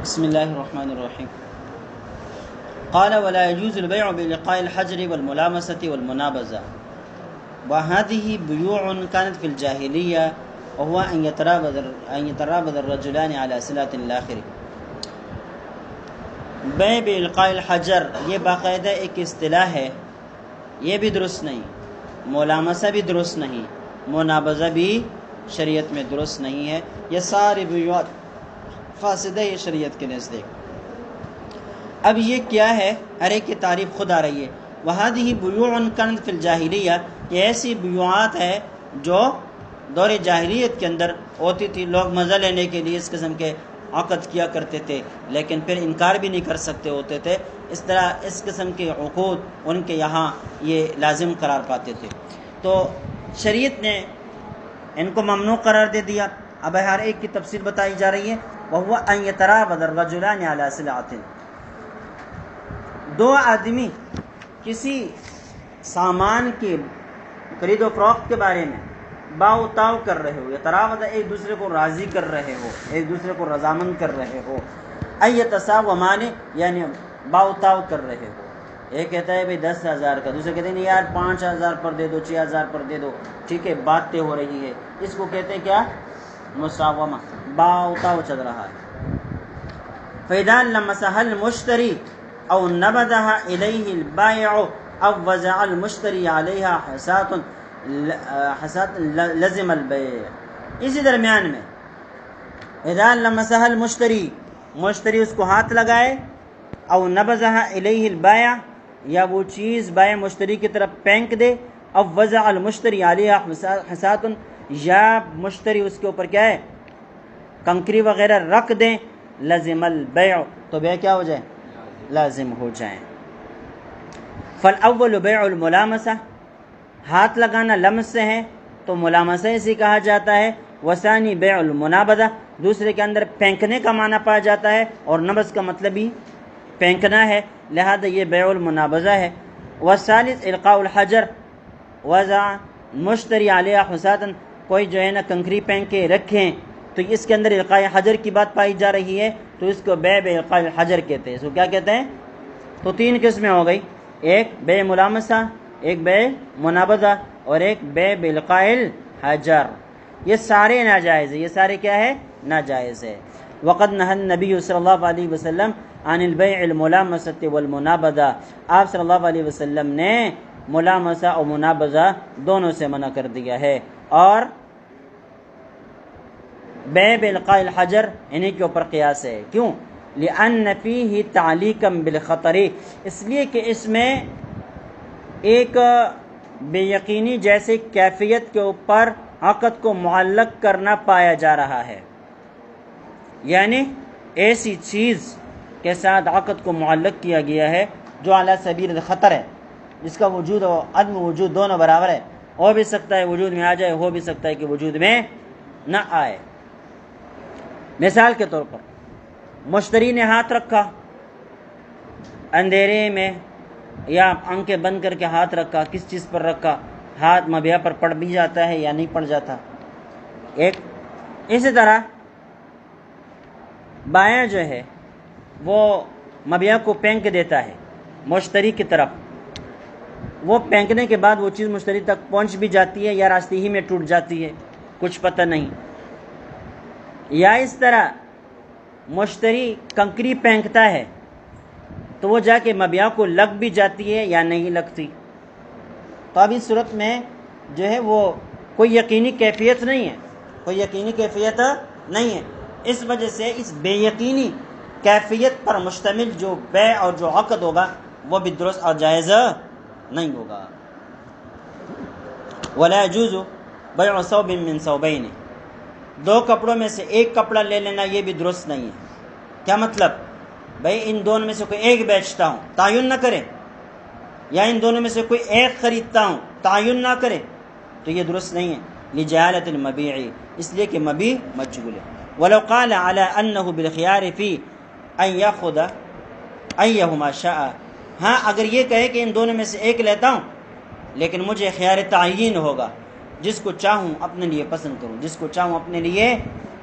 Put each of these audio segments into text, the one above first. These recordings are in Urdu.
بسم الله الرحمن الرحيم. قال ولا يجوز البيع بلقاء الحجر والملامسة والمنابذة وهذه بيوع كانت في الجاهلية وهو أن يترابض الرجلان على صلة الآخر. بیع بلقاء الحجر یہ باقاعدہ ایک اصطلاح ہے، یہ بھی درست نہیں، ملامسہ بھی درست نہیں، منابذہ بھی شریعت میں درست نہیں ہے، یہ سارے بیوات فاسد ہے یہ شریعت کے نزدیک۔ اب یہ کیا ہے، ہر ایک کی تعریف خود آ رہی ہے۔ وَهَذِهِ بُيُوعٌ كَانَتْ فِي الْجَاهِلِيَّةِ، یہ ایسی بیوعات ہے جو دور جاہلیت کے اندر ہوتی تھی، لوگ مزہ لینے کے لیے اس قسم کے عقد کیا کرتے تھے، لیکن پھر انکار بھی نہیں کر سکتے ہوتے تھے، اس طرح اس قسم کے عقود ان کے یہاں یہ لازم قرار پاتے تھے، تو شریعت نے ان کو ممنوع قرار دے دیا۔ اب ہر ایک کی تفصیل بتائی جا رہی ہے۔ وَهُوَ أَن يَتَرَابَضَ الرَّجُلَانِ عَلَى صِلْعَةٍ، دو آدمی کسی سامان کی خرید و فروخت کے بارے میں باؤ تاؤ کر رہے ہو، یتراوض ایک دوسرے کو راضی کر رہے ہو، ایک دوسرے کو رضامند کر رہے ہو، یتساومان یعنی باؤ تاؤ کر رہے ہو، ایک کہتا ہے بھئی 10,000 کا، دوسرے کہتے ہیں نہیں یار 5,000 پر دے دو، 6,000 پر دے دو، ٹھیک ہے، بات طے ہو رہی ہے، اس کو کہتے ہیں کیا، مساومہ، باؤ تاؤ چل رہا ہے۔ فَإِذَا لَمَسَهَا الْمُشْتَرِي أَوْ نَبَذَهَا إِلَيْهِ الْبَائِعُ أَوْ وَزَعَ الْمُشْتَرِي عَلَيْهَا حَسَاتٌ لَزِمَ الْبَيْعُ، اسی درمیان میں اِذَا لَمَسَهَا الْمُشْتَرِي، مشتری اس کو ہاتھ لگائے، او نبذها الیہ البائع، یا وہ چیز بائع مشتری کی طرف پھینک دے، او وضع المشتری علیہ حسات، یا مشتری اس کے اوپر کیا ہے کنکری وغیرہ رکھ دیں، لازم البیع، تو بیع کیا ہو جائے، لازم ہو جائیں۔ فالاول بیع الملامسہ، ہاتھ لگانا لمس سے ہے تو ملامسہ اسے کہا جاتا ہے۔ وثانی بیع المنابذہ، دوسرے کے اندر پھینکنے کا معنی پایا جاتا ہے، اور نبض کا مطلب ہی پھینکنا ہے، لہذا یہ بیع المنابذہ ہے۔ والثالث القاء الحجر وضع مشتری علیہ حساتا، کوئی جو ہے نا کنکری پھینک کے رکھیں تو اس کے اندر القاء حجر کی بات پائی جا رہی ہے، تو اس کو بیع القاء الحجر کہتے ہیں۔ اس کو کیا کہتے ہیں، تو 3 قسمیں ہو گئی، ایک بیع ملامسہ، ایک بیع منابذہ، اور ایک بیع القاء الحجر، یہ سارے ناجائز ہیں، یہ سارے کیا ہے، ناجائز ہے۔ وقد نہى النبی صلی اللہ علیہ وسلم عن البیع الملامسة والمنابذہ، آپ صلی اللہ علیہ وسلم نے ملامسہ اور منابذہ دونوں سے منع کر دیا ہے، اور بیع القاء الحجر انہی کے اوپر قیاس ہے۔ کیوں؟ لأن فیہ تعلیقا بالخطر، اس لیے کہ اس میں ایک بے یقینی جیسے کیفیت کے اوپر عقد کو معلق کرنا پایا جا رہا ہے، یعنی ایسی چیز کے ساتھ عقد کو معلق کیا گیا ہے جو علی سبیل الخطر ہے، جس کا وجود اور عدم وجود دونوں برابر ہے، ہو بھی سکتا ہے وجود میں آ جائے، ہو بھی سکتا ہے کہ وجود میں نہ آئے۔ مثال کے طور پر مشتری نے ہاتھ رکھا اندھیرے میں، یا آنکھیں بند کر کے ہاتھ رکھا، کس چیز پر رکھا، ہاتھ مبیع پر پڑ بھی جاتا ہے یا نہیں پڑ جاتا، ایک اسی طرح بائع جو ہے وہ مبیع کو پھینک دیتا ہے مشتری کی طرف، وہ پھینکنے کے بعد وہ چیز مشتری تک پہنچ بھی جاتی ہے یا راستے ہی میں ٹوٹ جاتی ہے، کچھ پتہ نہیں، یا اس طرح مشتری کنکری پھینکتا ہے تو وہ جا کے مبیع کو لگ بھی جاتی ہے یا نہیں لگتی، تو اب اس صورت میں جو ہے وہ کوئی یقینی کیفیت نہیں ہے، کوئی یقینی کیفیت نہیں ہے، اس وجہ سے اس بے یقینی کیفیت پر مشتمل جو بیع اور جو عقد ہوگا وہ بھی درست اور جائز نہیں ہوگا۔ ولا يجوز بیع ثوب من ثوبین، 2 کپڑوں میں سے ایک کپڑا لے لینا یہ بھی درست نہیں ہے۔ کیا مطلب، بھئی ان دونوں میں سے کوئی ایک بیچتا ہوں، تعین نہ کرے، یا ان دونوں میں سے کوئی ایک خریدتا ہوں، تعین نہ کرے، تو یہ درست نہیں ہے، لجہالۃ المبیع، اس لیے کہ مبیع مجهول ہے۔ ولو قال على انه بالخيار فی ان یاخذ ایہما شاء، ہاں اگر یہ کہے کہ ان دونوں میں سے ایک لیتا ہوں لیکن مجھے خیار تعین ہوگا، جس کو چاہوں اپنے لیے پسند کروں، جس کو چاہوں اپنے لیے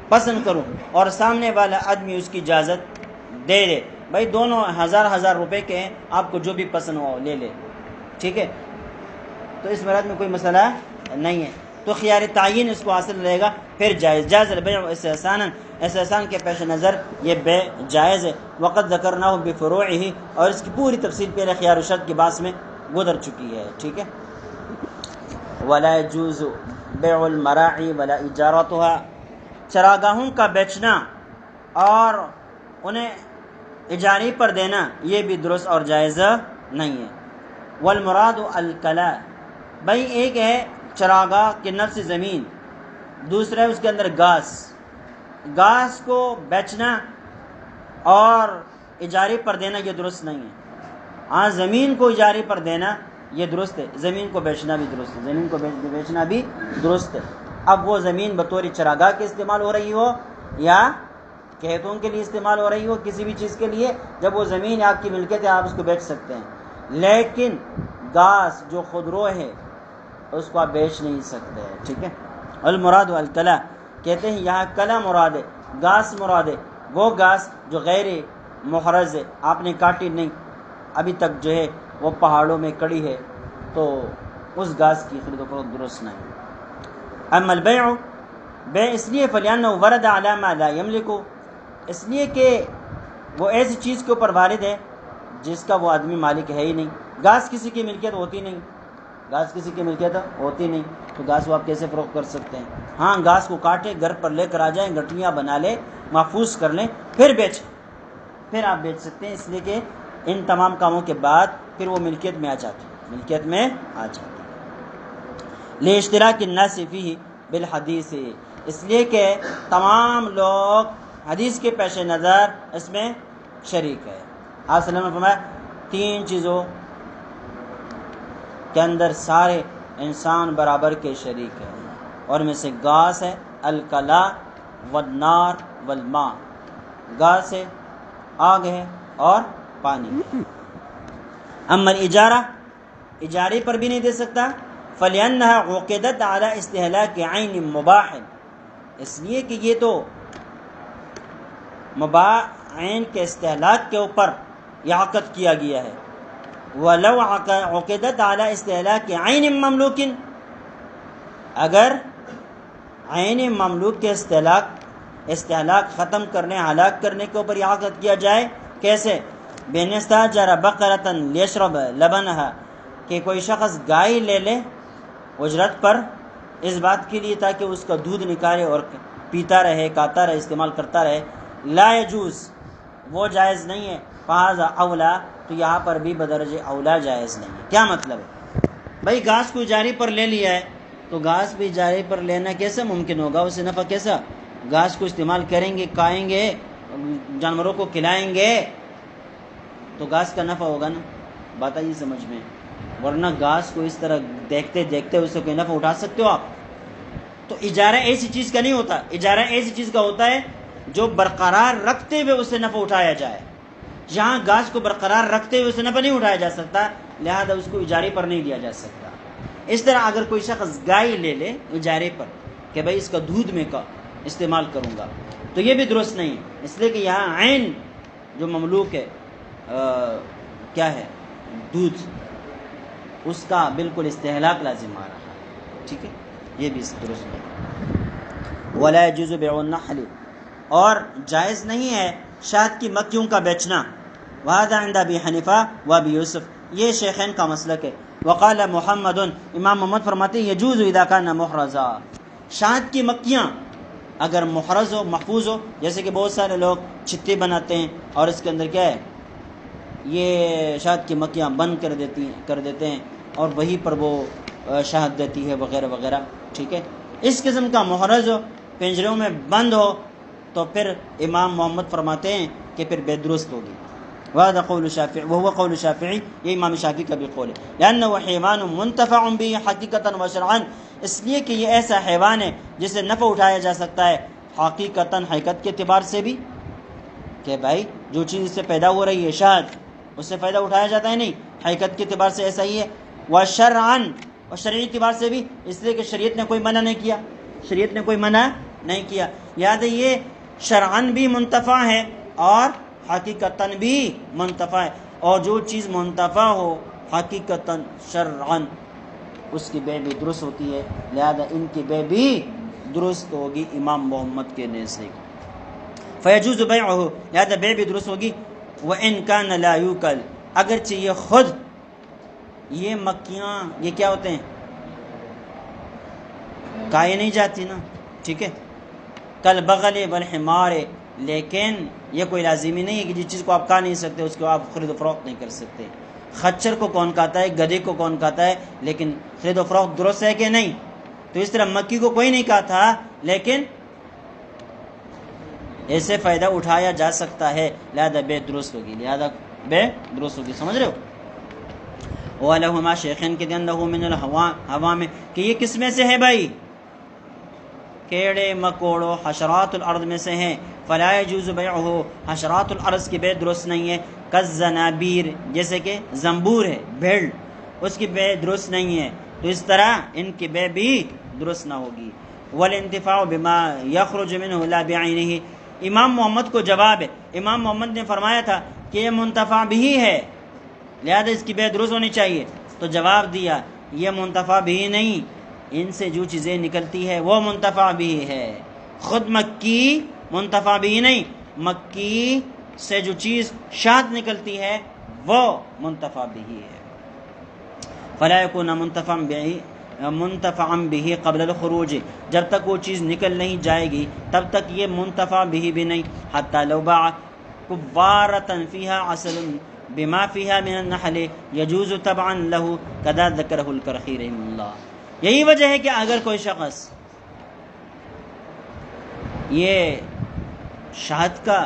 پسند کروں، اور سامنے والا آدمی اس کی اجازت دے دے، بھائی دونوں ہزار روپے کے ہیں، آپ کو جو بھی پسند ہو لے لے، ٹھیک ہے، تو اس مراد میں کوئی مسئلہ نہیں ہے، تو خیار تعین اس کو حاصل رہے گا، پھر جائز البیع استحسانا، استحسان کے پیش نظر یہ بیع جائز ہے، وقد ذکرناہ بفروعہ، اور اس کی پوری تفصیل پہلے خیار و شرط کے باعث میں گزر چکی ہے، ٹھیک ہے۔ ولا يجوز بیع المراعی ولا اجارتها، چراگاہوں کا بیچنا اور انہیں اجارے پر دینا یہ بھی درست اور جائز نہیں ہے۔ والمراد الکلا، بھائی ایک ہے چراگاہ کے نفس زمین، دوسرا ہے اس کے اندر گھاس کو بیچنا اور اجارے پر دینا یہ درست نہیں ہے۔ ہاں زمین کو اجارے پر دینا یہ درست ہے، زمین کو بیچنا بھی درست ہے، زمین کو بیچنا بھی درست ہے۔ اب وہ زمین بطور چراگاہ کے استعمال ہو رہی ہو یا کھیتوں کے لیے استعمال ہو رہی ہو، کسی بھی چیز کے لیے، جب وہ زمین آپ کی ملکیت ہے آپ اس کو بیچ سکتے ہیں، لیکن گھاس جو خودرو ہے اس کو آپ بیچ نہیں سکتے، ٹھیک ہے۔ المراد الکلا، کہتے ہیں یہاں کلا مراد ہے، گھاس مراد ہے، وہ گھاس جو غیر محرز ہے، آپ نے کاٹی نہیں، ابھی تک جو ہے وہ پہاڑوں میں کڑی ہے، تو اس گھاس کی خرید و فروخت درست نہیں۔ اما البیع، بیع اس لیے فلیانہ ورد علی ما لا یملکو، اس لیے کہ وہ ایسی چیز کے اوپر وارد ہے جس کا وہ آدمی مالک ہے ہی نہیں، گھاس کسی کی ملکیت ہوتی نہیں، گھاس کسی کی ملکیت ہوتی نہیں، تو گھاس وہ آپ کیسے فروخت کر سکتے ہیں؟ ہاں گھاس کو کاٹے، گھر پر لے کر آ جائیں، گٹھلیاں بنا لے، محفوظ کر لیں، پھر بیچیں، پھر آپ بیچ سکتے ہیں، اس لیے کہ ان تمام کاموں کے بعد پھر وہ ملکیت میں آ جاتی لاشتراک الناس فیہ بالحدیث، اس لیے کہ تمام لوگ حدیث کے پیش نظر اس میں شریک ہے۔ آپ صلی اللہ علیہ وسلم نے فرمایا 3 چیزوں کے اندر سارے انسان برابر کے شریک ہیں، اور میں سے گھاس ہے، الکلا والنار والماء، گھاس ہے، آگ ہے، اور پانی ہے۔ اما الاجارہ، اجارے پر بھی نہیں دے سکتا، فَلِأَنَّهَا عُقِدَتْ عَلَى اسْتِهْلَاكِ عَيْنٍ مُبَاحٍ، اس لیے کہ یہ تو مباح عین کے استہلاک کے اوپر یہ عقد کیا گیا ہے۔ وَلَوْ عُقِدَتْ عَلَى اسْتِهْلَاكِ عَيْنٍ مَمْلُوكٍ، اگر عین مملوک کے استہلاک ختم کرنے، ہلاک کرنے کے اوپر یہ عقد کیا جائے، کیسے؟ بِأَنْ يَسْتَأْجَرَ بَقَرَةً لِيَشْرَبَ لَبَنَهَا، کہ کوئی شخص گائے لے لے اجرت پر، اس بات کے لیے تاکہ اس کا دودھ نکالے اور پیتا رہے، کھاتا رہے، استعمال کرتا رہے، لا یجوز، وہ جائز نہیں ہے، فہذا اولا، تو یہاں پر بھی بدرجہ اولا جائز نہیں ہے۔ کیا مطلب ہے؟ بھائی گھاس کو اجارے پر لے لیا ہے، تو گھاس بھی اجارے پر لینا کیسے ممکن ہوگا؟ اسے نفع کیسا؟ گھاس کو استعمال کریں گے، کھائیں گے، جانوروں کو کھلائیں گے، تو گھاس کا نفع ہوگا نا، بات آئی سمجھ میں؟ ورنہ گھاس کو اس طرح دیکھتے دیکھتے اس سے کوئی نفع اٹھا سکتے ہو آپ؟ تو اجارہ ایسی چیز کا نہیں ہوتا، اجارہ ایسی چیز کا ہوتا ہے جو برقرار رکھتے ہوئے اس سے نفع اٹھایا جائے، جہاں گھاس کو برقرار رکھتے ہوئے اس سے نفع نہیں اٹھایا جا سکتا، لہذا اس کو اجارے پر نہیں دیا جا سکتا۔ اس طرح اگر کوئی شخص گائے لے لے اجارے پر کہ بھائی اس کا دودھ میں کا استعمال کروں گا، تو یہ بھی درست نہیں ہے، اس لیے کہ یہاں عین جو مملوک ہے کیا ہے؟ دودھ، اس کا بالکل استہلاک لازم آ رہا ہے، ٹھیک ہے، یہ بھی درست نہیں۔ ولا يجوز بيع النحل، اور جائز نہیں ہے شہد کی مکھیوں کا بیچنا، وهذا عند ابي حنیفہ و ابی یوسف، یہ شیخین کا مسلک ہے۔ وقال محمد، امام محمد فرماتے ہیں يجوز اذا كان محرزا، شہد کی مکھیاں اگر محرز ہو، محفوظ ہو، جیسے کہ بہت سارے لوگ چھتے بناتے ہیں اور اس کے اندر کیا ہے، یہ شہد کی مکھیاں بند کر دیتے ہیں اور وہی پر وہ شہد دیتی ہے وغیرہ وغیرہ، ٹھیک ہے، اس قسم کا محرز ہو، پنجروں میں بند ہو، تو پھر امام محمد فرماتے ہیں کہ پھر بے درست ہوگی۔ وهذا قول الشافعي وهو قول الشافعي، یہ امام شافعی کا بھی قول ہے، لأنه حیوان منتفع به حقیقتا و شرعا، اس لیے کہ یہ ایسا حیوان ہے جسے نفع اٹھایا جا سکتا ہے حقیقتا، حقیقت کے اعتبار سے بھی، کہ بھائی جو چیز اس سے پیدا ہو رہی ہے شہد، اس سے فائدہ اٹھایا جاتا ہے نہیں، حقیقت کے اعتبار سے ایسا ہی ہے، وشرعا، اور شرعی اعتبار سے بھی، اس لیے کہ شریعت نے کوئی منع نہیں کیا، شریعت نے کوئی منع نہیں کیا، لہذا یہ شرعاً بھی منتفع ہے اور حقیقتاً بھی منتفع ہے، اور جو چیز منتفع ہو حقیقتاً شرعاً اس کی بے بھی درست ہوتی ہے، لہذا ان کی بے بھی درست ہوگی امام محمد کے نزدیک۔ فیجوز بیعہ، لہذا بے بھی درست ہوگی۔ وَإِن كَانَ لَا يُوكَلْ، اگرچہ یہ خود یہ مکیاں یہ کیا ہوتے ہیں، کھائی نہیں جاتی نا، ٹھیک ہے، کل بغل والحمار، لیکن یہ کوئی لازمی نہیں ہے کہ جس چیز کو آپ کھا نہیں سکتے اس کو آپ خرید و فروخت نہیں کر سکتے۔ خچر کو کون کھاتا ہے، گدھے کو کون کھاتا ہے، لیکن خرید و فروخت درست ہے کہ نہیں؟ تو اس طرح مکی کو کوئی نہیں کھاتا، لیکن ایسے فائدہ اٹھایا جا سکتا ہے، لہذا بے درست ہوگی، لہذا بے درست ہوگی، سمجھ رہے ہو؟ وَلَهُمَا شیخین کے دن لہو من الحوا میں، کہ یہ کس میں سے ہے بھائی؟ کیڑے مکوڑوں حشرات الارض میں سے ہیں۔ فلا يجوز بیعہ، حشرات الارض کی بے درست نہیں ہے۔ کالزنابیر، جیسے کہ زنبور ہے، بھیڑ، اس کی بے درست نہیں ہے، تو اس طرح ان کی بے بھی درست نہ ہوگی۔ والانتفاع بما یخرج منہ لا بعینہ، امام محمد کو جواب ہے، امام محمد نے فرمایا تھا کہ یہ منتفع بھی ہے لہذا اس کی بے درست ہونی چاہیے، تو جواب دیا یہ منتفع بھی نہیں، ان سے جو چیزیں نکلتی ہے وہ منتفع بھی ہے، خود مکی منتفع بھی نہیں، مکی سے جو چیز شاد نکلتی ہے وہ منتفع بھی ہے۔ فلا یکون منتفعا به قبل الخروج، جب تک وہ چیز نکل نہیں جائے گی تب تک یہ منتفع بھی نہیں، حتی لو باع کبارۃ فیہا عسل بما فیہا من النحل یجوز تبعا له کذا ذکرہ الکرخی رحمہ اللہ۔ یہی وجہ ہے کہ اگر کوئی شخص یہ شہد کا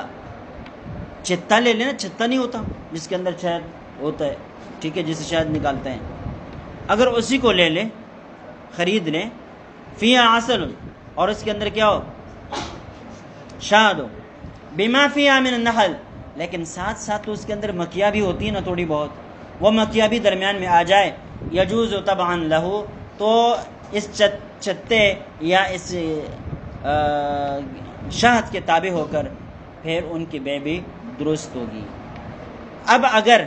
چتا لے لینا، چتا نہیں ہوتا جس کے اندر شہد ہوتا ہے، ٹھیک ہے، جسے شہد نکالتے ہیں، اگر اسی کو لے لے، خرید لیں، فیہا عسل، اور اس کے اندر کیا ہو، شہد ہو، بما فیہا من النحل، لیکن ساتھ ساتھ تو اس کے اندر مکھیاں بھی ہوتی ہیں نا تھوڑی بہت، وہ مکھیاں بھی درمیان میں آ جائے، یجوز طبعا لہو، تو اس چتے یا اس شہد کے تابع ہو کر پھر ان کی بے بھی درست ہوگی۔ اب اگر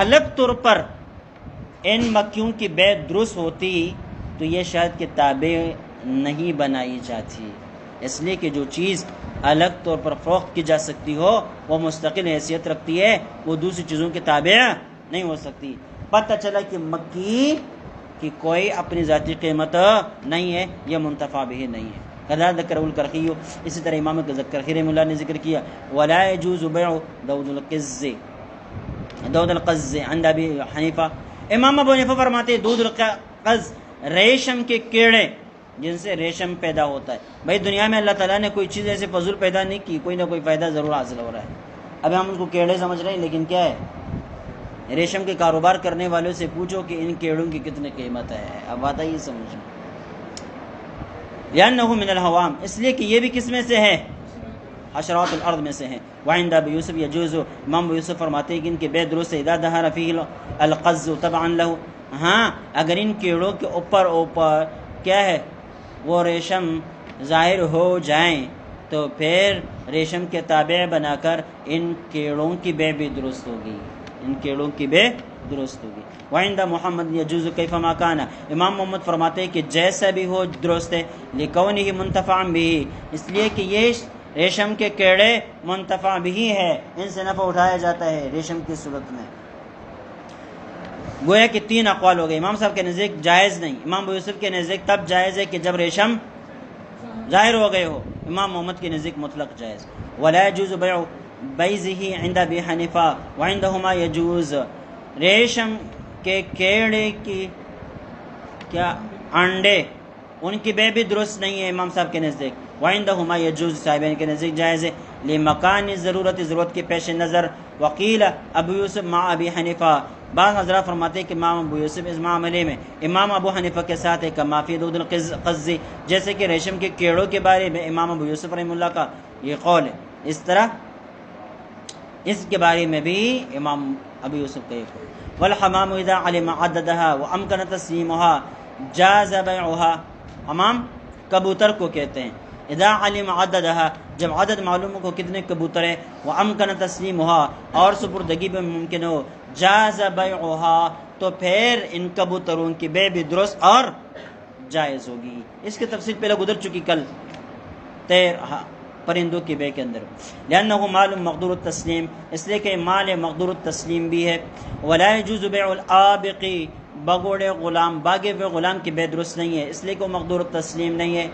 الگ طور پر ان مکھیوں کی بے درست ہوتی تو یہ شہد کے تابع نہیں بنائی جاتی، اس لیے کہ جو چیز الگ طور پر فروخت کی جا سکتی ہو وہ مستقل حیثیت رکھتی ہے، وہ دوسری چیزوں کے تابع نہیں ہو سکتی۔ پتہ چلا کہ مکی کی کوئی اپنی ذاتی قیمت نہیں ہے، یہ منتفع بھی نہیں ہے۔ کذا ذکرہ الکرخی، اسی طرح امام کرخی رحمہ اللہ نے ذکر کیا، ولا يجوز بیع دود القز عند ابی حنیفہ، امام ابو حنیفہ فرماتے ہیں دود القز ریشم کے کیڑے جن سے ریشم پیدا ہوتا ہے۔ بھائی دنیا میں اللہ تعالیٰ نے کوئی چیز ایسے فضول پیدا نہیں کی، کوئی نہ کوئی فائدہ ضرور حاصل ہو رہا ہے۔ اب ہم اس کو کیڑے سمجھ رہے ہیں، لیکن کیا ہے، ریشم کے کاروبار کرنے والوں سے پوچھو کہ ان کیڑوں کی کتنے قیمت ہے، اب بات یہ سمجھو۔ لأنہ من الحوام، اس لیے کہ یہ بھی کس میں سے ہے، حشرات الارض میں سے ہیں۔ وعند ابی یوسف یجوز، امام ابو یوسف فرماتے ہیں کہ ان کے بے درست اذا ظہر فیہ القز تبعا لہ، ہاں اگر ان کیڑوں کے اوپر کیا ہے وہ ریشم ظاہر ہو جائیں تو پھر ریشم کے تابع بنا کر ان کیڑوں کی بے بھی درست ہوگی، ان کیڑوں کی بے درست ہوگی۔ وعند محمد یجوز کیفما کان، امام محمد فرماتے ہیں کہ جیسا بھی ہو درست ہے، لکونہ منتفعا بھی، اس لیے کہ یہ ریشم کے کیڑے منتفع بھی ہے، ان سے نفع اٹھایا جاتا ہے ریشم کی صورت میں۔ گویا کہ تین اقوال ہو گئے، امام صاحب کے نزدیک جائز نہیں، امام ابو یوسف کے نزدیک تب جائز ہے کہ جب ریشم ظاہر ہو گئے ہو، امام محمد کے نزدیک مطلق جائز۔ ولا يجوز بیع بیضہ عند ابی حنیفہ وعندہما یجوز، ریشم کے کیڑے کی کیا انڈے ان کی بے بھی درست نہیں ہے امام صاحب کے نزدیک، وعندہما یجوز، صاحبین کے نزدیک جائز ہے، لمکان ضرورت، ضرورت کے پیش نظر۔ وقیل ابو یوسف مع ابی حنیفہ، بعض حضرات فرماتے ہیں کہ امام ابو یوسف اس معاملے میں امام ابو حنیفہ کے ساتھ ہے، کما فی دود القز، جیسے کہ ریشم کے کیڑوں کے بارے میں امام ابو یوسف رحمہ اللہ کا یہ قول ہے، اس طرح اس کے بارے میں بھی امام ابو یوسف کا یہ قول۔ والحمام اذا علم عددها وامکن تسلیمها جاز بیعها، حمام کبوتر کو کہتے ہیں، اذا علم عددها جب عدد معلوم ہو کتنے کبوتر ہیں، وامکن تسلیمها اور سپردگی بھی ممکن ہو، جاز بیعها تو پھر ان کبوتروں کی بے بھی درست اور جائز ہوگی۔ اس کی تفصیل پہلے گزر چکی کل پرندوں کی بے کے اندر، لأنہ مال مقدور التسلیم اس لیے کہ مال مقدور التسلیم بھی ہے، ولا يجوز بیع الآبق بگوڑے غلام باغے ہوئے غلام کی بے درست نہیں ہے اس لیے کہ وہ مقدور التسلیم نہیں ہے،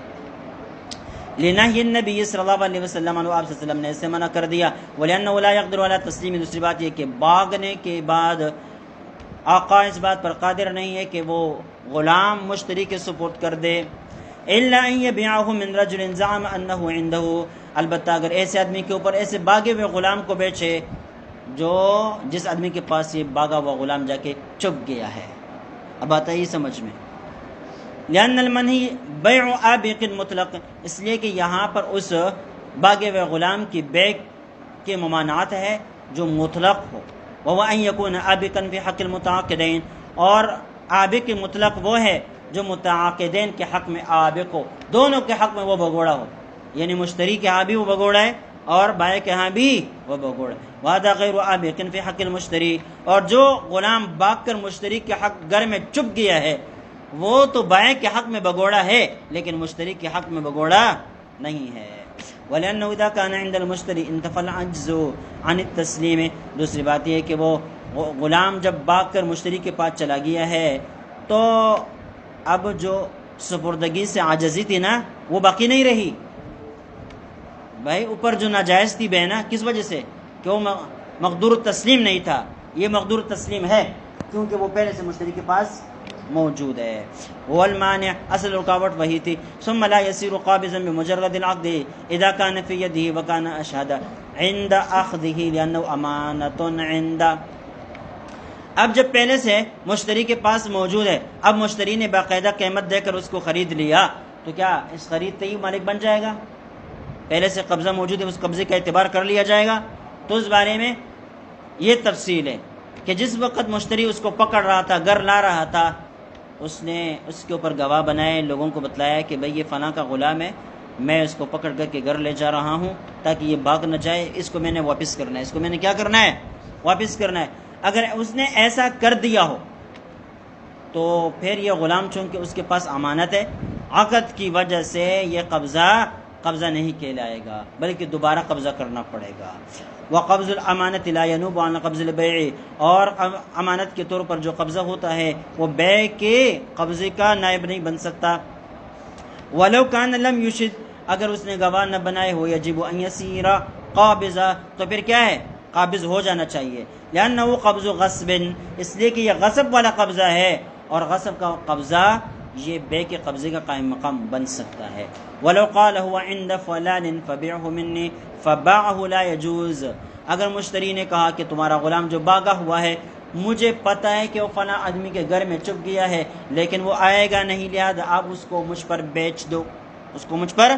لنہی النبی صلی اللہ علیہ وسلم عنہ آپ صلی اللہ علیہ وسلم نے اسے منع کر دیا، ولأنہ لا يقدر على تسلیم دوسری بات یہ کہ باغنے کے بعد آقا اس بات پر قادر نہیں ہے کہ وہ غلام مشتری کے سپرد کر دے، الا ان يبيعه من رجل زعم انه عنده البتہ اگر ایسے آدمی کے اوپر ایسے باغے ہوئے غلام کو بیچے جو جس آدمی کے پاس یہ باغا ہوا غلام جا کے چپ گیا ہے۔ اب آتا ہے یہ سمجھ میں، لأن المنہی بیع آبق مطلق اس لیے کہ یہاں پر اس باغے ہوئے غلام کی بیع کے ممانعات ہے جو مطلق ہو، وهو ان يكون آبقا في حق المتعاقدین اور آبق مطلق وہ ہے جو متعاقدین کے حق میں آبق ہو، دونوں کے حق میں وہ بگوڑا ہو، یعنی مشتری کے ہاں بھی وہ بگوڑا ہے اور بائع کے ہاں بھی وہ بگوڑا ہے، وَهَذَا غَيْرُ آبِقٍ فِي حَقِّ الْمُشْتَرِي اور جو غلام باغ کر مشتری کے حق گھر میں چپ گیا ہے وہ تو بائع کے حق میں بگوڑا ہے لیکن مشتری کے حق میں بگوڑا نہیں ہے، وَلِأَنَّهُ إِذَا كَانَ عِنْدَ الْمُشْتَرِي انْتَفَى الْعَجْزُ عَنِ التَّسْلِيمِ دوسری بات یہ ہے کہ وہ غلام جب باغ کر مشتری کے پاس چلا گیا ہے تو اب جو سپردگی سے عاجزی تھی نا وہ باقی نہیں رہی، بھائی اوپر جو ناجائز تھی بے نا کس وجہ سے کہ وہ مقدور التسلیم نہیں تھا، یہ مقدور التسلیم ہے کیونکہ وہ پہلے سے مشتری کے پاس موجود ہے، والمانع اصل رکاوٹ وہی تھی، ثم لا يصير قابضا بمجرد العقد اذا كان في يده وكان اشهد عند اخذه لانه امانه عند اب جب پہلے سے مشتری کے پاس موجود ہے، اب مشتری نے باقاعدہ قیمت دے کر اس کو خرید لیا تو کیا اس خرید سے ہی مالک بن جائے گا؟ پہلے سے قبضہ موجود ہے اس قبضے کا اعتبار کر لیا جائے گا؟ تو اس بارے میں یہ تفصیل ہے کہ جس وقت مشتری اس کو پکڑ رہا تھا گھر لا رہا تھا اس نے اس کے اوپر گواہ بنائے، لوگوں کو بتلایا کہ بھئی یہ فلاں کا غلام ہے، میں اس کو پکڑ کر کے گھر لے جا رہا ہوں تاکہ یہ بھاگ نہ جائے، اس کو میں نے واپس کرنا ہے، اس کو میں نے کیا کرنا ہے؟ واپس کرنا ہے۔ اگر اس نے ایسا کر دیا ہو تو پھر یہ غلام چونکہ اس کے پاس امانت ہے عقد کی وجہ سے یہ قبضہ نہیں کہلائے گا بلکہ دوبارہ قبضہ کرنا پڑے گا، وقبض الامانت لا ينوب عن قبض البيع اور امانت کے طور پر جو قبضہ ہوتا ہے وہ بیع کے قبضے کا نائب نہیں بن سکتا، ولو كان لم يشد اگر اس نے گواہ نہ بنائے ہو یجب ان يصير قابضا تو پھر کیا ہے؟ قابض ہو جانا چاہیے، لأنه قبض غصب اس لیے کہ یہ غصب والا قبضہ ہے اور غصب کا قبضہ یہ بے کے قبضے کا قائم مقام بن سکتا ہے، ولو قال هو عند فلان فبيعه مني فباعه لا يجوز اگر مشتری نے کہا کہ تمہارا غلام جو باغا ہوا ہے مجھے پتہ ہے کہ وہ فلاں آدمی کے گھر میں چپ گیا ہے لیکن وہ آئے گا نہیں لہذا آپ اس کو مجھ پر بیچ دو، اس کو مجھ پر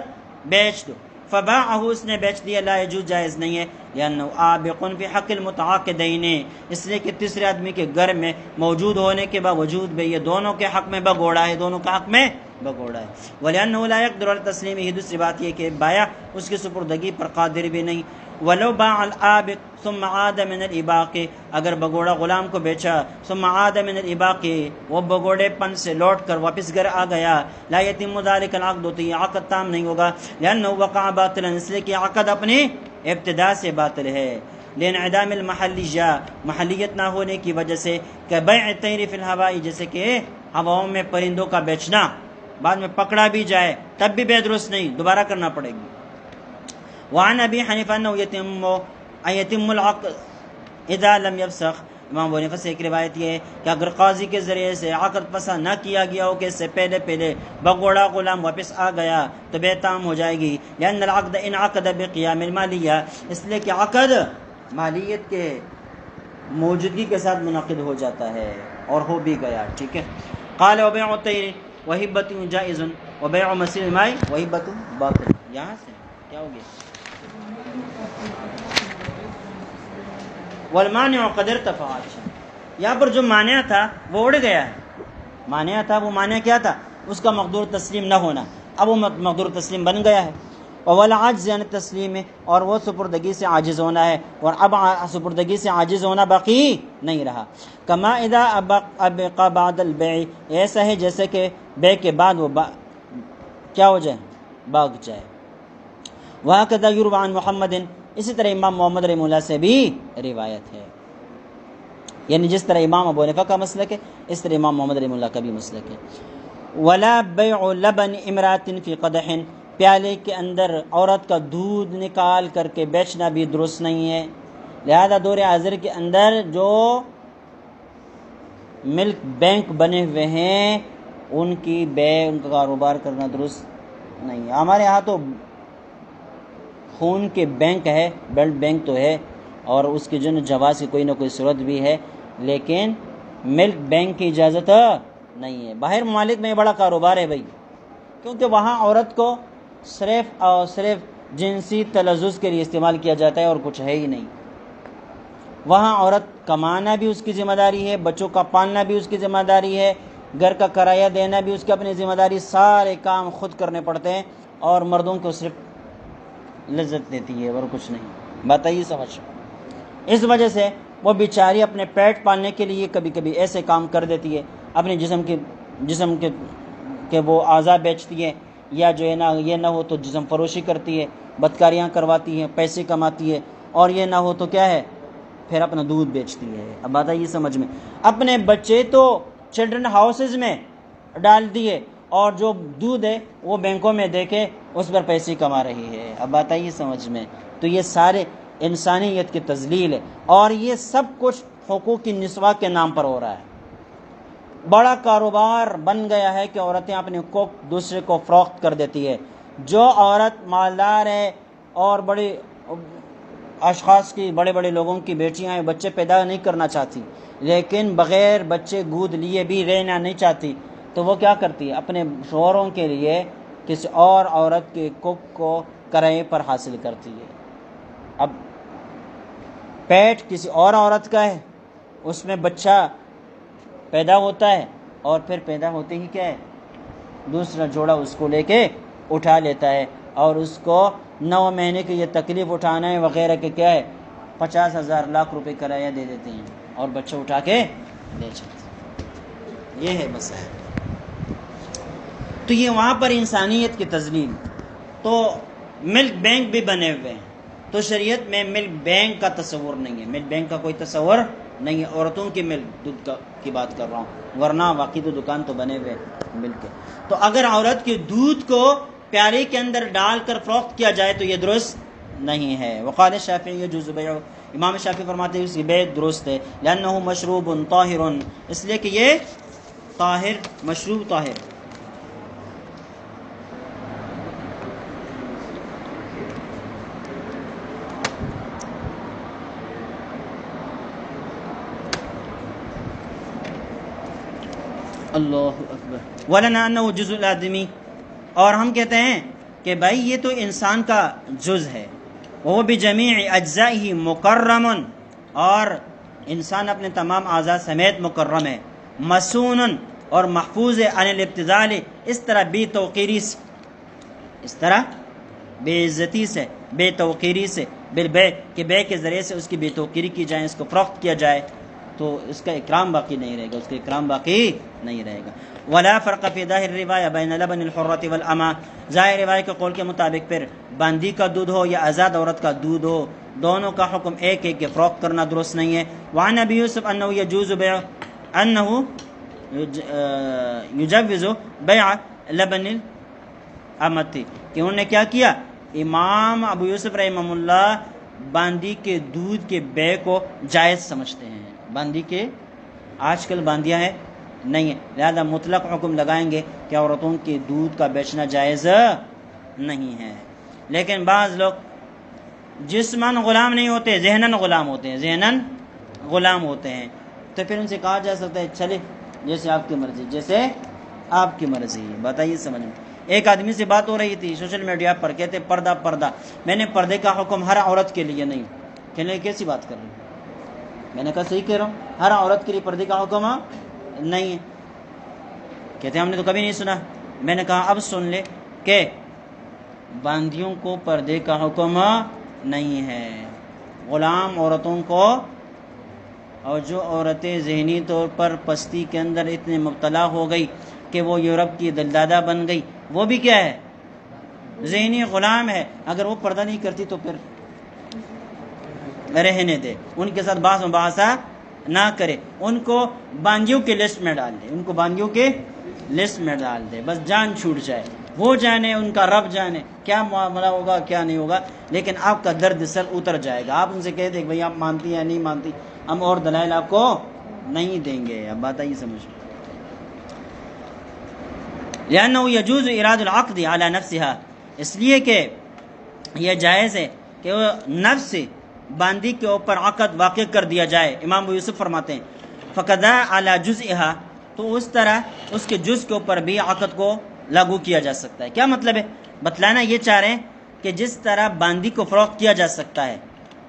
بیچ دو، فباعه اس نے بیچ دیا، لا يجوز جائز نہیں ہے، لأنه آبق في حق المتعاقدین اس لیے کہ تیسرے آدمی کے گھر میں موجود ہونے کے باوجود بھی یہ دونوں کے حق میں بگوڑا ہے، دونوں کے حق میں بگوڑا ہے، ولأنه لا يقدر على تسلیمه دوسری بات یہ کہ بائع اس کی سپردگی پر قادر بھی نہیں، ولو باع الآبق ثم عاد من الاباق اگر بگوڑا غلام کو بیچا ثم عاد من الاباق وہ بگوڑے پن سے لوٹ کر واپس گھر آ گیا، لا يتم ذلك العقد تو یہ عقد تام نہیں ہوگا، لأنه وقع باطلا اس لیے کہ عقد اپنی ابتدا سے باطل ہے، لانعدام المحلیہ محلیت نہ ہونے کی وجہ سے، کہ بیع الطیر فی الہواء جیسے کہ ہواؤں میں پرندوں کا بیچنا بعد میں پکڑا بھی جائے تب بھی بے درست نہیں، دوبارہ کرنا پڑے گی۔ وعن ابی حنیفہ انه یتم العقد اذا لم یفسخ امام ابو حنیفہ سے ایک روایت یہ ہے کہ اگر قاضی کے ذریعے سے عقد پسا نہ کیا گیا ہو کہ اس سے پہلے بگوڑا غلام واپس آ گیا تو بے تام ہو جائے گی، لأن العقد انعقد بقیام المالیہ اس لیے کہ عقد مالیت کے موجودگی کے ساتھ منعقد ہو جاتا ہے اور ہو بھی گیا، ٹھیک ہے۔ قال وبيع الطير وهبة جائز وبيع مسيل الماء وهبة باطل، یہاں سے کیا ہو گیا؟ والمانع قد ارتفع یہاں پر جو مانع تھا وہ اڑ گیا ہے، مانع تھا وہ مانع کیا تھا؟ اس کا مقدور تسلیم نہ ہونا، اب وہ مقدور تسلیم بن گیا ہے. والعجز عن التسلیم، اور وہ سپردگی سے عاجز ہونا ہے، اور اب سپردگی سے عاجز ہونا باقی نہیں رہا. کما اذا ابقى بعد البيع، ایسا ہے جیسے کہ بے کے بعد وہ کیا ہو جائے، باغ جائے. وهكذا يروى عن محمد، اسی طرح امام محمد رحمہ اللہ سے بھی روایت ہے. یعنی جس طرح امام ابو حنیفہ کا مسلک ہے اس طرح امام محمد رحمہ اللہ کا بھی مسلک ہے. ولا بیع لبن امرات فی قدح، پیالے کے اندر عورت کا دودھ نکال کر کے بیچنا بھی درست نہیں ہے. لہذا دور حاضر کے اندر جو ملک بینک بنے ہوئے ہیں ان کی ان کا کاروبار کرنا درست نہیں ہے. ہمارے ہاں تو خون کے بینک ہے، بلڈ بینک تو ہے، اور اس کی جو جواز کی کوئی نہ کوئی صورت بھی ہے، لیکن ملک بینک کی اجازت نہیں ہے. باہر ممالک میں بڑا کاروبار ہے بھائی، کیونکہ وہاں عورت کو صرف اور صرف جنسی تلذذ کے لیے استعمال کیا جاتا ہے اور کچھ ہے ہی نہیں. وہاں عورت کمانا بھی اس کی ذمہ داری ہے، بچوں کا پالنا بھی اس کی ذمہ داری ہے، گھر کا کرایہ دینا بھی اس کی اپنی ذمہ داری، سارے کام خود کرنے پڑتے ہیں، اور مردوں کو صرف لذت دیتی ہے اور کچھ نہیں. بتائیے سمجھ. اس وجہ سے وہ بیچاری اپنے پیٹ پالنے کے لیے کبھی کبھی ایسے کام کر دیتی ہے، اپنے جسم کے وہ اعضاء بیچتی ہے، یا جو ہے نا یہ نہ ہو تو جسم فروشی کرتی ہے، بدکاریاں کرواتی ہے، پیسے کماتی ہے، اور یہ نہ ہو تو کیا ہے پھر اپنا دودھ بیچتی ہے. اب بات آئی سمجھ میں. اپنے بچے تو چلڈرن ہاؤسز میں ڈال دیے، اور جو دودھ ہے وہ بینکوں میں دے کے اس پر پیسے کما رہی ہے. اب بات آئی سمجھ میں. تو یہ سارے انسانیت کی تذلیل ہے، اور یہ سب کچھ حقوق النسواء کے نام پر ہو رہا ہے. بڑا کاروبار بن گیا ہے کہ عورتیں اپنے کو دوسرے کو فروخت کر دیتی ہے. جو عورت مالدار ہے اور بڑے اشخاص کی، بڑے بڑے لوگوں کی بیٹیاں ہیں، بچے پیدا نہیں کرنا چاہتی، لیکن بغیر بچے گود لیے بھی رہنا نہیں چاہتی، تو وہ کیا کرتی ہے، اپنے شوہروں کے لیے کسی اور عورت کے کوک کو کرائے پر حاصل کرتی ہے. اب پیٹ کسی اور عورت کا ہے، اس میں بچہ پیدا ہوتا ہے، اور پھر پیدا ہوتے ہی کیا ہے دوسرا جوڑا اس کو لے کے اٹھا لیتا ہے، اور اس کو 9 مہینے کی یہ تکلیف اٹھانا ہے وغیرہ کے کیا ہے 50,000 لاکھ روپے کرایہ دے دیتے ہیں، اور بچہ اٹھا کے لے جاتے ہیں. یہ ہے مسئلہ. تو یہ وہاں پر انسانیت کی تذلیل. تو ملک بینک بھی بنے ہوئے ہیں، تو شریعت میں ملک بینک کا تصور نہیں ہے، ملک بینک کا کوئی تصور نہیں ہے. عورتوں کی ملک دودھ کی بات کر رہا ہوں، ورنہ باقی تو دکان تو بنے ہوئے ملک کے. تو اگر عورت کے دودھ کو پیالے کے اندر ڈال کر فروخت کیا جائے تو یہ درست نہیں ہے. وقال الشافعی يجوز بيع، امام شافعی فرماتے ہیں اس کی بیع درست ہے. لأنه مشروب طاہر، اس لیے کہ یہ طاہر، مشروب طاہر. اللہ اکبر. ولنا انه جزء الادمی، اور ہم کہتے ہیں کہ بھائی یہ تو انسان کا جز ہے. وہ بجمیع اجزائہ مکرم، اور انسان اپنے تمام اعضاء سمیت مکرم ہے. مسون، اور محفوظ ہے عن الابتذال، اس طرح بے توقیری سے، اس طرح بے عزتی سے، بے توقیری سے، بالبیع، کہ بیع کے ذریعے سے اس کی بے توقیری کی جائے، اس کو فروخت کیا جائے، تو اس کا اکرام باقی نہیں رہے گا، اس کا اکرام باقی نہیں رہے گا. ولا فرق فی ظاہر روایہ بین لبن الحرۃ والامہ، ظاہر روایت کے قول کے مطابق پھر باندی کا دودھ ہو یا آزاد عورت کا دودھ ہو، دونوں کا حکم ایک ہے کہ فروخت کرنا درست نہیں ہے. وعن ابی یوسف انه يجوز بيع، انه يجوز بیع لبن الامۃ، کہ انہوں نے کیا کیا، امام ابو یوسف رحمہ اللہ باندی کے دودھ کے بیع کو جائز سمجھتے ہیں. باندی کے آج کل باندیاں ہیں نہیں ہے، لہذا مطلق حکم لگائیں گے کہ عورتوں کے دودھ کا بیچنا جائز نہیں ہے. لیکن بعض لوگ جسماً غلام نہیں ہوتے، ذہناً غلام ہوتے ہیں، ذہناً غلام ہوتے ہیں، تو پھر ان سے کہا جا سکتا ہے چلے جیسے آپ کی مرضی، جیسے آپ کی مرضی. بتائیے سمجھ میں. ایک آدمی سے بات ہو رہی تھی سوشل میڈیا پر، کہتے پردہ پردہ. میں نے پردے کا حکم ہر عورت کے لیے نہیں. کہنے کیسی بات کر رہی ہیں؟ میں نے کہا صحیح کہہ رہا ہوں، ہر عورت کے لیے پردے کا حکم نہیں ہے. کہتے ہم نے تو کبھی نہیں سنا. میں نے کہا اب سن لے کہ باندیوں کو پردے کا حکم نہیں ہے. غلام عورتوں کو، اور جو عورتیں ذہنی طور پر پستی کے اندر اتنے مبتلا ہو گئی کہ وہ یورپ کی دلدادہ بن گئی، وہ بھی کیا ہے؟ ذہنی غلام ہے. اگر وہ پردہ نہیں کرتی تو پھر رہنے دے، ان کے ساتھ بحث مباحثہ نہ کرے، ان کو باندیوں کے لسٹ میں ڈال دے، ان کو باندیوں کے لسٹ میں ڈال دے، بس جان چھوٹ جائے. وہ جانے، ان کا رب جانے کیا معاملہ ہوگا کیا نہیں ہوگا، لیکن آپ کا درد سر اتر جائے گا. آپ ان سے کہتے ہیں کہ بھائی آپ مانتی یا نہیں مانتی، ہم اور دلائل آپ کو نہیں دیں گے. اب بات آئی سمجھ. لأنه يجوز إراد العقد على نفسها، اس لیے کہ یہ جائز ہے کہ وہ نفس سے باندی کے اوپر عقد واقع کر دیا جائے. امام ابو یوسف فرماتے ہیں فقدا علی جزئها، تو اس طرح اس کے جز کے اوپر بھی عقد کو لاگو کیا جا سکتا ہے. کیا مطلب ہے؟ بتلانا یہ چاہ رہے ہیں کہ جس طرح باندی کو فروخت کیا جا سکتا ہے،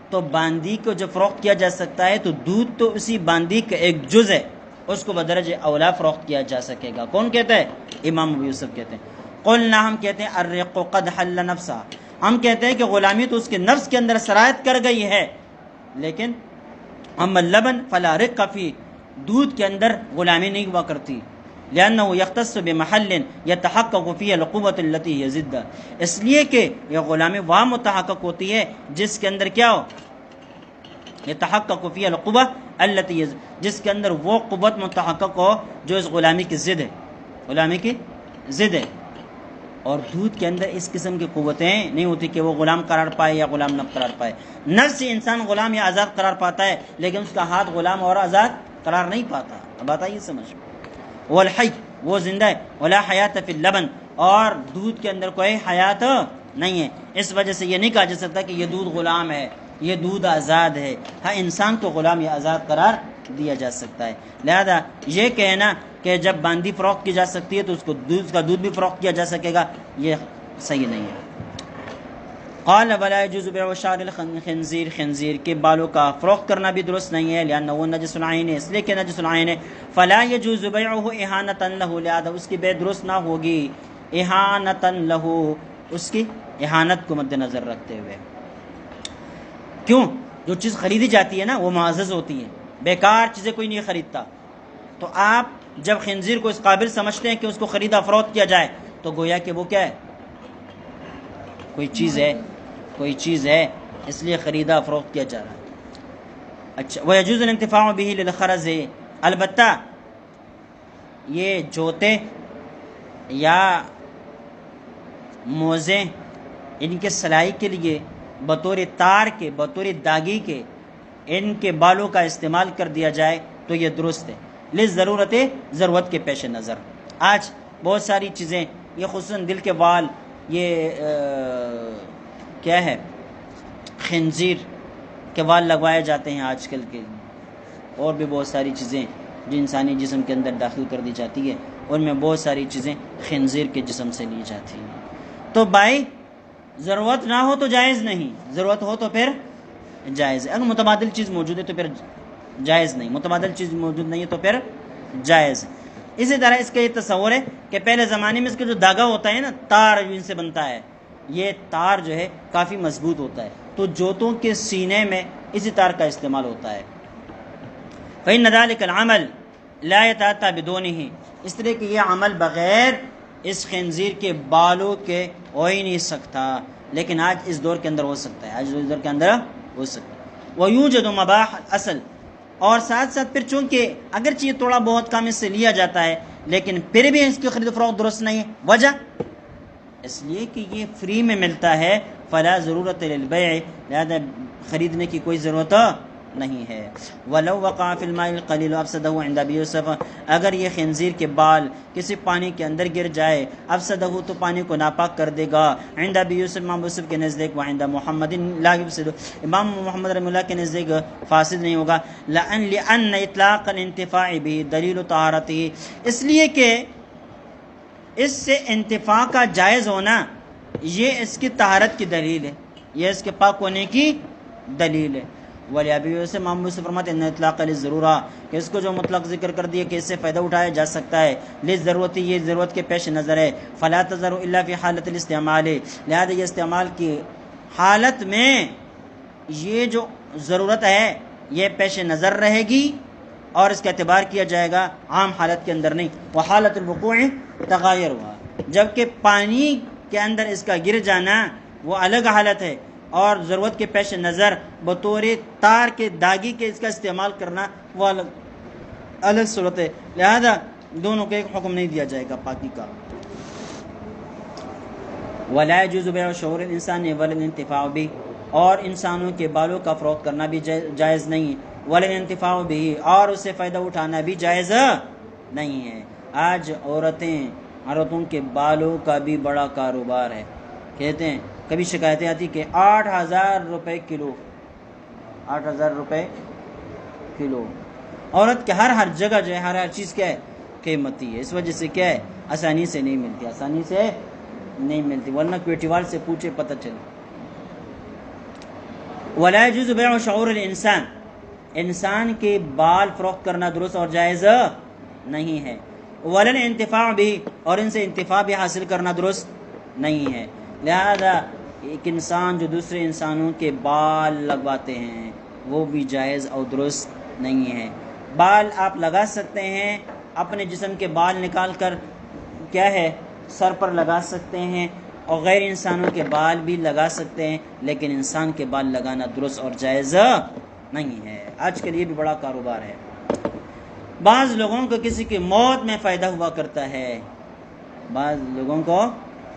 تو باندی کو جو فروخت کیا جا سکتا ہے تو دودھ تو اسی باندی کا ایک جز ہے، اس کو بدرجہ اولا فروخت کیا جا سکے گا. کون کہتا ہے؟ امام ابو یوسف کہتے ہیں. قلنا، ہم کہتے ہیں الرق قد حل نفسا، ہم کہتے ہیں کہ غلامی تو اس کے نفس کے اندر سرایت کر گئی ہے، لیکن اما اللبن فلا رق فی، دودھ کے اندر غلامی نہیں ہوا کرتی. لأنه يختص بمحل يتحقق فيه القوة التي هي ضدہ، اس لیے کہ یہ غلامی وہاں متحقق ہوتی ہے جس کے اندر کیا ہو؟ يتحقق فيه القوة التي، جس کے اندر وہ قوت متحقق ہو جو اس غلامی کی ضد ہے، غلامی کی ضد ہے. اور دودھ کے اندر اس قسم کی قوتیں نہیں ہوتی کہ وہ غلام قرار پائے یا غلام نہ قرار پائے. نفس سے انسان غلام یا آزاد قرار پاتا ہے، لیکن اس کا ہاتھ غلام اور آزاد قرار نہیں پاتا. اب آئیے سمجھ. والحی، وہ زندہ ہے. ولا حیات فی اللبن، اور دودھ کے اندر کوئی حیات نہیں ہے. اس وجہ سے یہ نہیں کہا جا سکتا کہ یہ دودھ غلام ہے، یہ دودھ آزاد ہے. ہاں، انسان کو غلام یا آزاد قرار دیا جا سکتا ہے. لہذا یہ کہنا کہ جب باندی فروخت کی جا سکتی ہے تو اس کو دودھ کا دودھ بھی فروخت کیا جا سکے گا، یہ صحیح نہیں ہے. قال ولا يجوز بيع شعر الخنزير، خنزیر کے بالوں کا فروخت کرنا بھی درست نہیں ہے. لأنه نجس العین، اس لیے کہ نجس العین ہے. فلا يجوز بيعه اهانة له، لہذا اس کی بے درست نہ ہوگی اهانة له، اس کی اہانت کو مد نظر رکھتے ہوئے. کیوں؟ جو چیز خریدی جاتی ہے نا وہ معزز ہوتی ہے، بیکار چیزیں کوئی نہیں خریدتا. تو آپ جب خنزیر کو اس قابل سمجھتے ہیں کہ اس کو خریدا فروخت کیا جائے تو گویا کہ وہ کیا ہے؟ کوئی چیز ہے، کوئی چیز ہے، اس لیے خریدا فروخت کیا جا رہا ہے. اچھا، وَيَجُوزُ الْانْتِفَاعُ بِهِ لِلْخَرَزِ، البتہ یہ جوتے یا موزے ان کے سلائی کے لیے بطور تار کے، بطور داغی کے ان کے بالوں کا استعمال کر دیا جائے تو یہ درست ہے. لِلضَّرُورَتِ، ضرورت کے پیش نظر. آج بہت ساری چیزیں، یہ خصوصاً دل کے وال، یہ کیا ہے، خنزیر کے وال لگوائے جاتے ہیں آج کل کے. اور بھی بہت ساری چیزیں جو انسانی جسم کے اندر داخل کر دی جاتی ہے، ان میں بہت ساری چیزیں خنزیر کے جسم سے لی جاتی ہیں. تو بھائی ضرورت نہ ہو تو جائز نہیں، ضرورت ہو تو پھر جائز ہے. اگر متبادل چیز موجود ہے تو پھر جائز نہیں، متبادل چیز موجود نہیں ہے تو پھر جائز. اسی طرح اس کا یہ تصور ہے کہ پہلے زمانے میں اس کا جو دھاگا ہوتا ہے نا، تار جو ان سے بنتا ہے، یہ تار جو ہے کافی مضبوط ہوتا ہے، تو جوتوں کے سینے میں اسی تار کا استعمال ہوتا ہے. فإن ذلك العمل لا يتأتى بدونه، اس طرح کہ یہ عمل بغیر اس خنزیر کے بالوں کے ہو ہی نہیں سکتا، لیکن آج اس دور کے اندر ہو سکتا ہے، آج اس دور کے اندر ہو سکتا ہے. وَيُوجَدُ مَبَاحَ الْأَصْلِ، اور ساتھ ساتھ پھر چونکہ اگرچہ یہ تھوڑا بہت کام اس سے لیا جاتا ہے لیکن پھر بھی اس کی خرید و فروخت درست نہیں ہے. وجہ اس لیے کہ یہ فری میں ملتا ہے. فلا ضرورت للبیع، لہذا خریدنے کی کوئی ضرورت نہیں ہے. ولو وقع فی الماء القلیل افسدہ عند ابی یوسف، اگر یہ خنزیر کے بال کسی پانی کے اندر گر جائے، افسدہ تو پانی کو ناپاک کر دے گا. عند ابی یوسف، امام یوسف کے نزدیک، وعند محمد لا یفسد، امام محمد رحمہ اللہ کے نزدیک فاسد نہیں ہوگا. لأن اطلاق الانتفاع به دلیل طہارته، اس لیے کہ اس سے انتفاع کا جائز ہونا یہ اس کی طہارت کی دلیل ہے، یہ اس کے پاک ہونے کی دلیل ہے. ولی ابھی ویسے معمول سے فرماتے ہیں اطلاق للضرورہ کہ اس کو جو مطلق ذکر کر دیا کہ اس سے فائدہ اٹھایا جا سکتا ہے، للضرورتی یہ ضرورت کے پیش نظر ہے، فلا تظہر الا فی حالت الاستعمال، لہذا یہ استعمال کی حالت میں یہ جو ضرورت ہے یہ پیش نظر رہے گی اور اس کا اعتبار کیا جائے گا، عام حالت کے اندر نہیں۔ وہ حالت الوقوع تغیر ہوا، جبکہ پانی کے اندر اس کا گر جانا وہ الگ حالت ہے، اور ضرورت کے پیش نظر بطور تار کے داغی کے اس کا استعمال کرنا وہ الگ صورت ہے، لہذا دونوں کو ایک حکم نہیں دیا جائے گا پاکی کا۔ ولا يجوز بيع شعور الانسان ولا الانتفاع به، اور انسانوں کے بالوں کا فروخت کرنا بھی جائز نہیں، ولا الانتفاع به، اور اس سے فائدہ اٹھانا بھی جائز نہیں ہے۔ آج عورتوں کے بالوں کا بھی بڑا کاروبار ہے، کہتے ہیں کبھی شکایتیں آتی کہ 8,000 روپے کلو، 8,000 روپے کلو۔ عورت کے ہر جگہ جو ہے ہر چیز کیا ہے قیمتی ہے، اس وجہ سے کیا ہے آسانی سے نہیں ملتی، آسانی سے نہیں ملتی، ورنہ کوئٹیوال سے پوچھے پتہ چلے۔ ولا يجوز بيع شعور الانسان، انسان کے بال فروخت کرنا درست اور جائز نہیں ہے، ولا الانتفاع به، اور ان سے انتفاع بھی حاصل کرنا درست نہیں ہے، لہذا ایک انسان جو دوسرے انسانوں کے بال لگواتے ہیں وہ بھی جائز اور درست نہیں ہے۔ بال آپ لگا سکتے ہیں، اپنے جسم کے بال نکال کر کیا ہے سر پر لگا سکتے ہیں، اور غیر انسانوں کے بال بھی لگا سکتے ہیں، لیکن انسان کے بال لگانا درست اور جائز نہیں ہے۔ آج کے لیے بھی بڑا کاروبار ہے۔ بعض لوگوں کو کسی کی موت میں فائدہ ہوا کرتا ہے، بعض لوگوں کو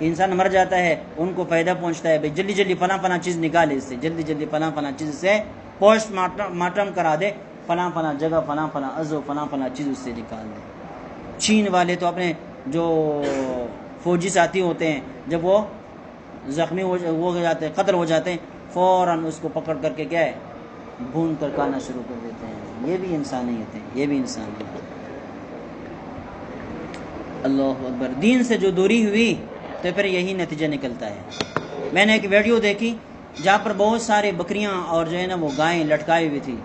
انسان مر جاتا ہے ان کو فائدہ پہنچتا ہے، بھئی جلدی جلدی فلاں فلاں چیز نکالے اس سے، جلدی جلدی فلاں فلاں چیز سے پوسٹ مارٹم کرا دے، فلاں فلاں جگہ فلاں فلاں عضو فلاں فلاں چیز اس سے نکال دے۔ چین والے تو اپنے جو فوجی ساتھی ہوتے ہیں جب وہ زخمی ہو جاتے ہیں، قتل ہو جاتے ہیں، فوراً اس کو پکڑ کر کے کیا ہے بھون کر کھانا شروع کر دیتے ہیں۔ یہ بھی انسانیت ہے، یہ بھی انسانیت ہے۔ اللہ اکبر۔ دین سے جو دوری ہوئی تو پھر یہی نتیجہ نکلتا ہے۔ میں نے ایک ویڈیو دیکھی جہاں پر بہت سارے بکریاں اور جو ہے نا وہ گائیں لٹکائی ہوئی تھی،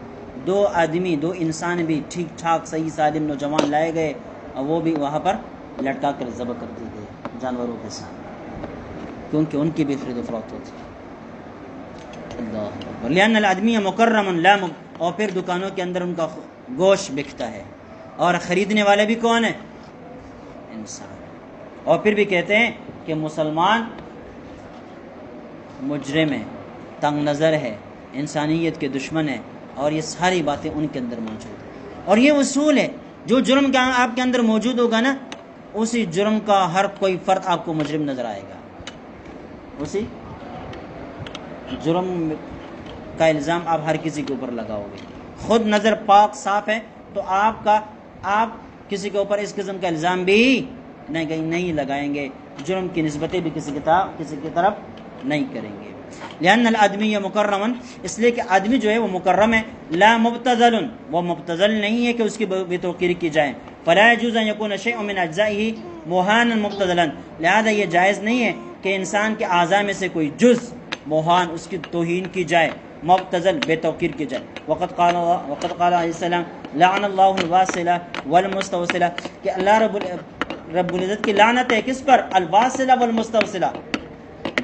دو انسان بھی ٹھیک ٹھاک صحیح سالم نوجوان لائے گئے اور وہ بھی وہاں پر لٹکا کر ذبح کر دیے گئے جانوروں کے ساتھ، کیونکہ ان کی بھی خرید و فروخت ہوتی ہے۔ اللہ اکبر۔ لأن الآدمی مکرم لا اور پھر دکانوں کے اندر ان کا گوشت بکتا ہے، اور خریدنے والے بھی کون ہیں؟ انسان۔ اور پھر بھی کہتے ہیں کہ مسلمان مجرم ہے، تنگ نظر ہے، انسانیت کے دشمن ہے، اور یہ ساری باتیں ان کے اندر موجود ہیں۔ اور یہ اصول ہے، جو جرم کا آپ کے اندر موجود ہوگا نا اسی جرم کا ہر کوئی فرد آپ کو مجرم نظر آئے گا، اسی جرم کا الزام آپ ہر کسی کے اوپر لگاؤ گے۔ خود نظر پاک صاف ہے تو آپ کسی کے اوپر اس قسم کا الزام بھی نہیں لگائیں گے، جرم کی نسبتیں بھی کسی کی طرف نہیں کریں گے۔ لأن الآدمی مکرم، اس لیے کہ آدمی جو ہے وہ مکرم ہے، لا مبتذل، وہ مبتذل نہیں ہے کہ اس کی بے توقیری کی جائے۔ فلا يجوز ان يكون شيء من اجزائه مهانا مبتذلا، لہذا یہ جائز نہیں ہے کہ انسان کے اعضاء میں سے کوئی جز مہان اس کی توہین کی جائے، مبتذل بے توقیر کی جائے۔ وقد قال علیہ السلام لعن اللہ الواصلہ والمستوصلہ، کہ اللہ رب العزت کی لعنت ہے کس پر؟ الواصلہ والمستوصلہ،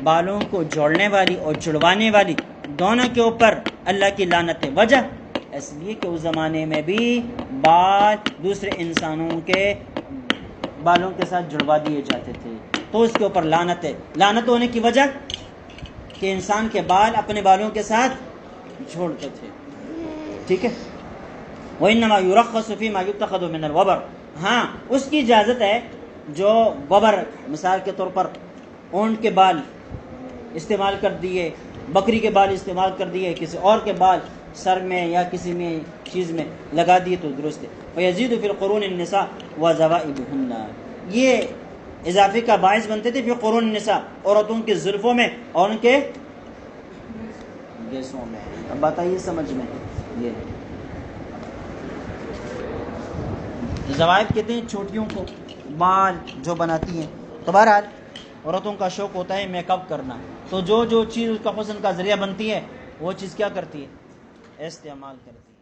بالوں کو جوڑنے والی اور جڑوانے والی دونوں کے اوپر اللہ کی لعنت ہے۔ وجہ اس لیے کہ اس زمانے میں بھی بال دوسرے انسانوں کے بالوں کے ساتھ جڑوا دیے جاتے تھے، تو اس کے اوپر لعنت ہے۔ لعنت ہونے کی وجہ کہ انسان کے بال اپنے بالوں کے ساتھ جوڑتے تھے، ٹھیک ہے۔ وَإِنَّمَا يُرَخَّصُ فِي مَا يُتَّخَذُ مِنَ الْوَبَرِ، ہاں اس کی اجازت ہے جو وبر، مثال کے طور پر اونٹ کے بال استعمال کر دیے، بکری کے بال استعمال کر دیے، کسی اور کے بال سر میں یا کسی میں چیز میں لگا دیے تو درست ہے۔ وَيَزِيدُ فِي الْقُرُونِ النِّسَاءِ وَزَوَائِبُهُنَّ، یہ اضافے کا باعث بنتے تھے فی قرون النساء، عورتوں کے زلفوں میں اور ان کے گیسوں میں۔ اب بتائیے سمجھ میں، یہ زوائب کہتے ہیں چھوٹیوں کو، بال جو بناتی ہیں۔ تو بہرحال عورتوں کا شوق ہوتا ہے میک اپ کرنا، تو جو چیز اس کا حسن کا ذریعہ بنتی ہے وہ چیز کیا کرتی ہے؟ استعمال کرتی ہے۔